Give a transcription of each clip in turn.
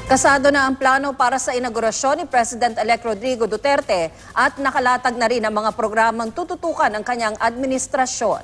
Kasado na ang plano para sa inaugurasyon ni President-elect Rodrigo Duterte at nakalatag na rin ang mga programang tututukan ng kanyang administrasyon.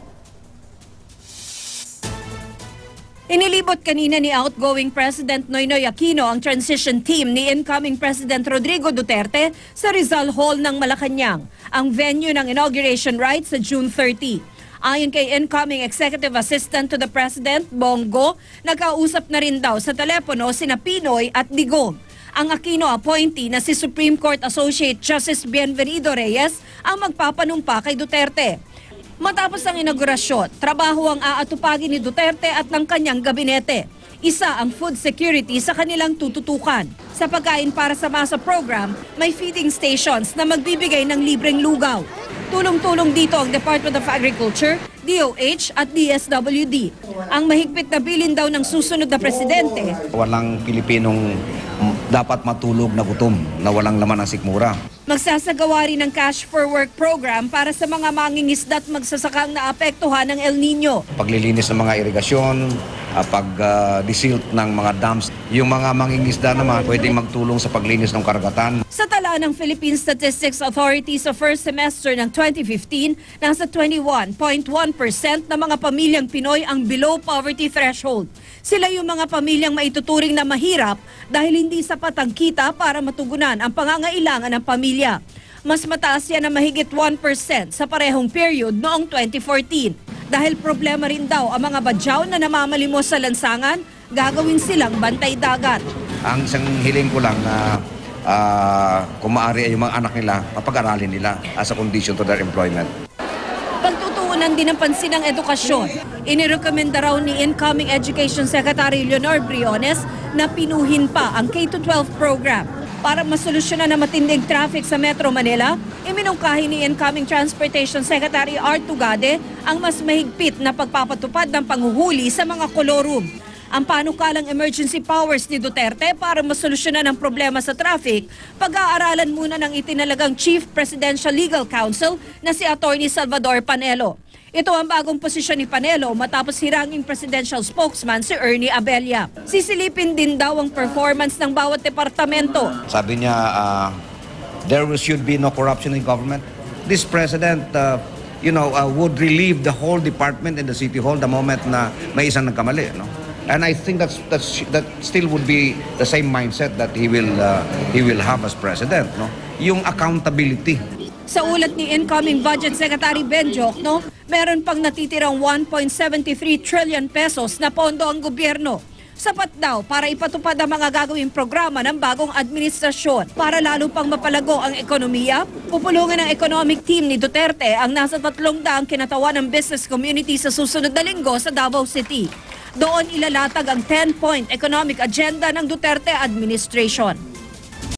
Inilibot kanina ni outgoing President Noynoy Aquino ang transition team ni incoming President Rodrigo Duterte sa Rizal Hall ng Malacanang, ang venue ng inauguration rites sa June 30. Ayon kay incoming Executive Assistant to the President, Bongo, nagkausap na rin daw sa telepono sina Pinoy at Digong. Ang Aquino appointee na si Supreme Court Associate Justice Bienvenido Reyes ang magpapanumpa kay Duterte. Matapos ang inaugurasyon, trabaho ang aatupagin ni Duterte at ng kanyang gabinete. Isa ang food security sa kanilang tututukan. Sa pagkain para sa masa program, may feeding stations na magbibigay ng libreng lugaw. Tulong-tulong dito ang Department of Agriculture, DOH at DSWD. Ang mahigpit na bilin daw ng susunod na presidente. Walang Pilipinong dapat matulog na gutom na walang laman ng sikmura. Magsasagawa rin ng cash for work program para sa mga mangingisda at magsasakang naapektuhan ng El Nino. Paglilinis ng mga irigasyon, pag-desilt ng mga dams. Yung mga mangingisda naman pwedeng magtulong sa paglinis ng karagatan. Sa tala ng Philippine Statistics Authority sa first semester ng 2015, nasa 21.1% ng mga pamilyang Pinoy ang below poverty threshold. Sila yung mga pamilyang maituturing na mahirap dahil hindi sapat ang kita para matugunan ang pangangailangan ng pamilya. Mas mataas yan na mahigit 1% sa parehong period noong 2014. Dahil problema rin daw ang mga badyaw na namamalimos sa lansangan, gagawin silang bantay dagat. Ang isang hiling ko lang na kung maaari ay yung mga anak nila, mapag-aralin nila as a condition to their employment. Pagtutuunan din ng pansin ng edukasyon. Inirekomenda raw ni incoming Education Secretary Leonor Briones na pinuhin pa ang K-12 program. Para masolusyonan na matinding traffic sa Metro Manila, iminungkahi ni incoming Transportation Secretary Art Tugade ang mas mahigpit na pagpapatupad ng panghuhuli sa mga kolorum. Ang panukalang emergency powers ni Duterte para masolusyonan ang problema sa traffic, pag-aaralan muna ng itinalagang Chief Presidential Legal Counsel na si Attorney Salvador Panelo. Ito ang bagong posisyon ni Panelo matapos hiranging presidential spokesman si Ernie Abella. Sisilipin din daw ang performance ng bawat departamento. Sabi niya, there should be no corruption in government. This president, would relieve the whole department in the city hall the moment na may isang nagkamali. No? And I think that still would be the same mindset that he will have as president. No? Yung accountability. Sa ulat ni incoming Budget Secretary Ben Jokno, meron pang natitirang 1.73 trillion pesos na pondo ang gobyerno. Sapat daw para ipatupad ang mga gagawing programa ng bagong administrasyon. Para lalo pang mapalago ang ekonomiya, pupulungan ng economic team ni Duterte ang nasa 300 kinatawan ng business community sa susunod na linggo sa Davao City. Doon ilalatag ang 10-point economic agenda ng Duterte administration.